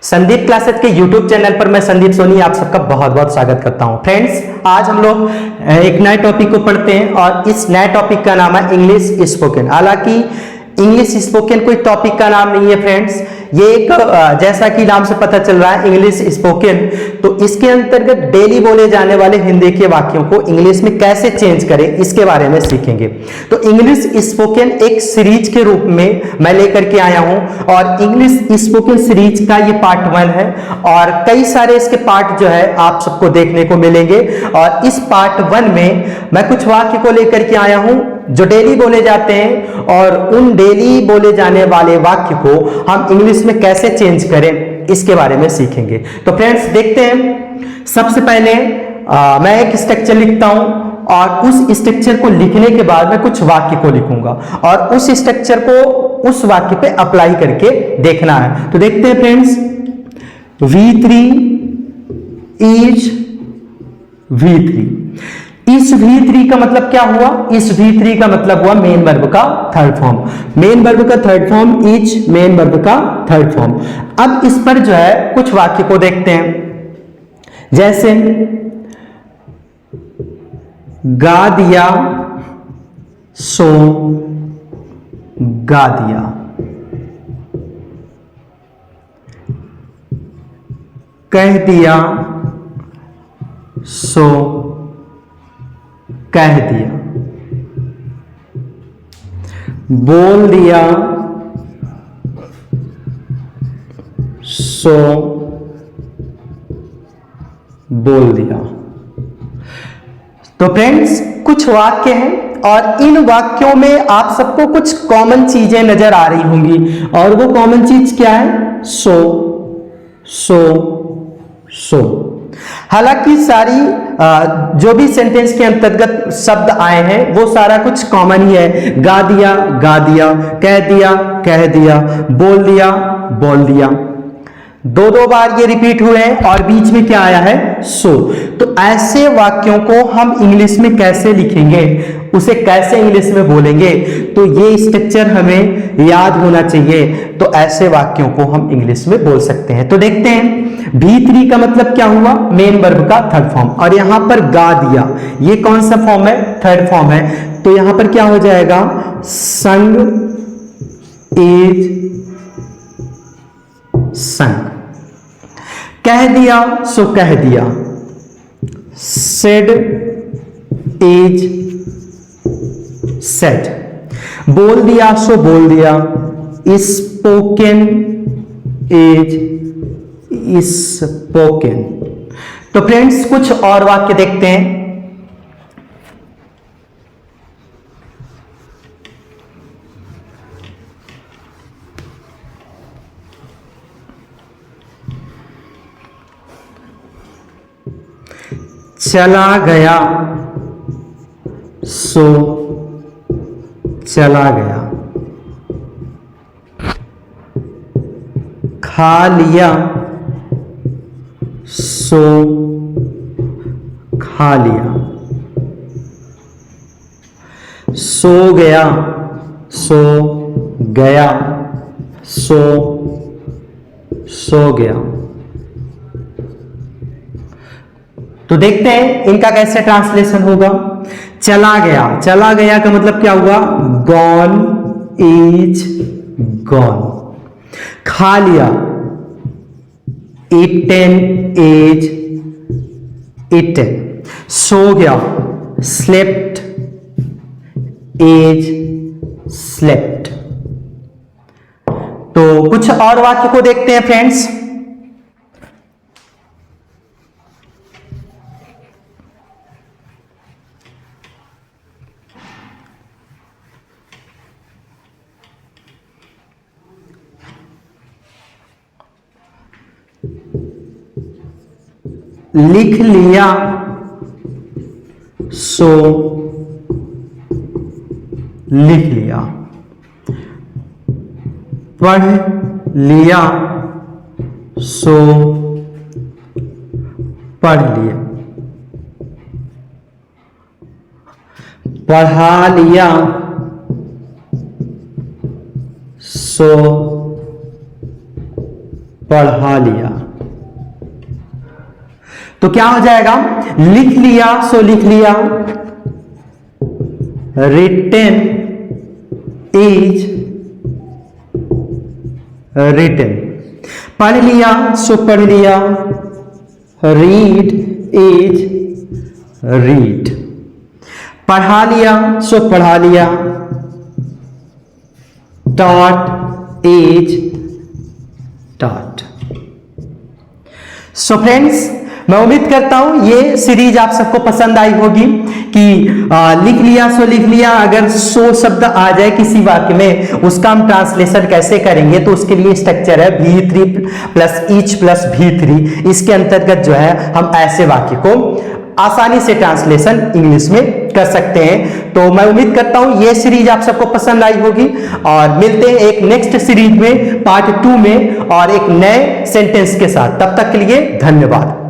Sandeep classes के YouTube channel पर मैं संदीप सोनी आप सबका बहुत बहुत स्वागत करता हूं। फ्रेंड्स, आज हम लोग एक नए टॉपिक को पढ़ते हैं और इस नए टॉपिक का नाम है इंग्लिश स्पोकन। हालांकि इंग्लिश स्पोकन कोई टॉपिक का नाम नहीं है फ्रेंड्स, ये एक जैसा कि नाम से पता चल रहा है इंग्लिश स्पोकन, तो इसके अंतर्गत डेली बोले जाने वाले हिंदी के वाक्यों को इंग्लिश में कैसे चेंज करें इसके बारे में सीखेंगे। तो इंग्लिश स्पोकन एक सीरीज के रूप में मैं लेकर के आया हूं और इंग्लिश स्पोकन सीरीज का ये पार्ट 1 है और कई सारे इसके पार्ट जो है आप सबको देखने को मिलेंगे। और इस पार्ट 1 में मैं कुछ वाक्य को लेकर के आया हूं जो डेली बोले जाते हैं और उन डेली बोले जाने वाले वाक्य को हम इंग्लिश में कैसे चेंज करें इसके बारे में सीखेंगे। तो फ्रेंड्स देखते हैं। सबसे पहले मैं एक स्ट्रक्चर लिखता हूं और उस स्ट्रक्चर को लिखने के बाद मैं कुछ वाक्य को लिखूंगा और उस स्ट्रक्चर को उस वाक्य पे अप्लाई करके देखना है। तो देखते हैं फ्रेंड्स, V3 इज V3। इस V3 का मतलब क्या हुआ? इस V3 का मतलब हुआ मेन वर्ब का थर्ड फॉर्म। मेन वर्ब का third form is main verb का थर्ड फॉर्म। अब इस पर जो है कुछ वाक्य को देखते हैं, जैसे गा दिया सो गा दिया, कह दिया सो कह दिया, बोल दिया सो बोल दिया। तो फ्रेंड्स कुछ वाक्य हैं और इन वाक्यों में आप सबको कुछ कॉमन चीजें नजर आ रही होंगी और वो कॉमन चीज क्या है? सो सो सो। हालांकि सारी जो भी सेंटेंस के अंतर्गत शब्द आए हैं वो सारा कुछ कॉमन ही है। गा दिया, कह दिया, बोल दिया। दो बार ये रिपीट हुए हैं और बीच में क्या आया है? सो। तो ऐसे वाक्यों को हम इंग्लिश में कैसे लिखेंगे, उसे कैसे इंग्लिश में बोलेंगे, तो ये स्ट्रक्चर हमें याद होना चाहिए। तो ऐसे वाक्यों को हम इंग्लिश में बोल सकते हैं। तो देखते हैं, V3 का मतलब क्या हुआ? मेन वर्ब का थर्ड फॉर्म। और यहां पर गा दिया, ये कौन सा फॉर्म है? थर्ड फॉर्म है। तो यहां पर क्या हो जाएगा? संग इज संग। कह दिया सो कह दिया, सेड इज सेड। बोल दिया सो बोल दिया, स्पोकन इज स्पोकन। तो फ्रेंड्स कुछ और वाक्य देखते हैं। चला गया सो चला गया, खा लिया सो खा लिया, सो गया सो गया, सो गया। तो देखते हैं इनका कैसे ट्रांसलेशन होगा। चला गया का मतलब क्या हुआ? Gone is gone. खा लिया, ईटन इज ईटन। सो गया, स्लेप्ट इज स्लेप्ट। तो कुछ और वाक्य को देखते हैं फ्रेंड्स। लिख लिया सो लिख लिया, पढ़ लिया सो पढ़ लिया, पढ़ा लिया सो पढ़ा लिया। तो क्या हो जाएगा, लिख लिया सो लिख लिया, रिटन इज रिटन। पढ़ लिया सो पढ़ लिया, रीड इज रीड। पढ़ा लिया सो पढ़ा लिया, taught is taught। So friends, मैं उम्मीद करता हूं ये सीरीज आप सबको पसंद आई होगी कि लिख लिया सो लिख लिया, अगर सो शब्द आ जाए किसी वाक्य में उसका हम ट्रांसलेशन कैसे करेंगे, तो उसके लिए स्ट्रक्चर है V3 plus each plus V3। इसके अंतर्गत जो है हम ऐसे वाक्य को आसानी से ट्रांसलेशन इंग्लिश में कर सकते हैं। तो मैं उम्मीद करता हूं ये सीरीज आप सबको पसंद आई होगी, और मिलते हैं एक नेक्स्ट सीरीज में पार्ट 2 में और एक नए सेंटेंस के साथ। तब तक के लिए धन्यवाद।